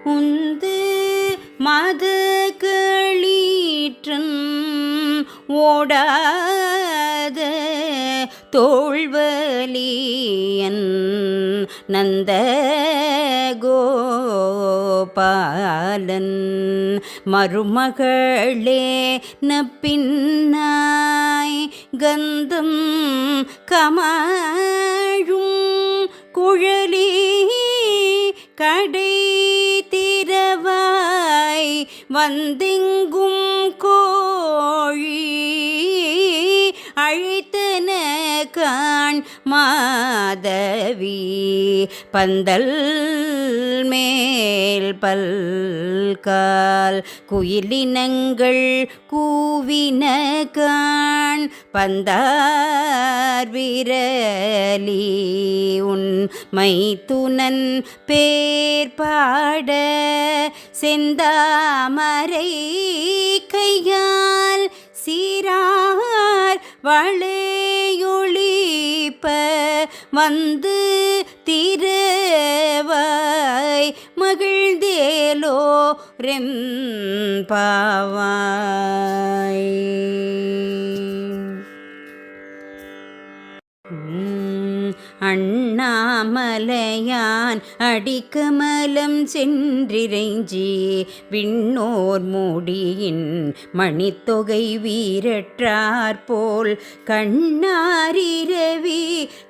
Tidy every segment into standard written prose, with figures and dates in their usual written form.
உந்து மது களீற்றன் ஓடாத தோள்வலியன் நந்த கோபாலன் மருமகளே நப்பின்னாய் கந்தம் கமழும் குழலி கடை திரவாய் வந்தெங்கும் கோழி அழைத்தன காண் மாதவி பந்தல் மேல் பல்கால் குயிலினங்கள் கூவின காண் பந்தார் விரலி உன் மைத்துனன் பேர் பாட செந்தாமரை கையால் சீரார் வளையொளிப்ப வந்து திரவாய் மகிழ்ந்தேலோ ரெம்பாவாய். அண்ணாமலையான் அடிக்கமலம் சென்றிறைஞ்சி விண்ணோர் மூடியின் மணித்தொகை வீரற்றார் போல் கண்ணாரிரவி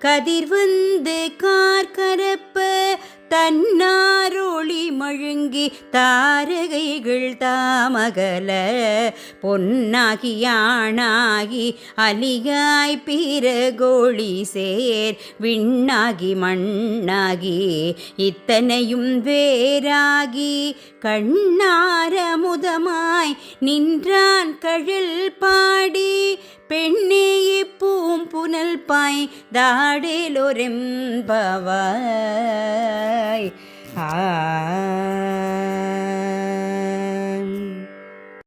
கதிர்வந்து கார்கரப்ப தன்னாரொளி மழுங்கி தாரகைகள் தாமகல பொன்னாகி யானாகி அலியாய் பிறகோழி சேர் விண்ணாகி மண்ணாகி இத்தனையும் வேறாகி கண்ணாரமுதமாய் நின்றான் கழல் பாடி பெண்ணே பூம்புனல் பாய் தாடேலொரெம்பவாய்.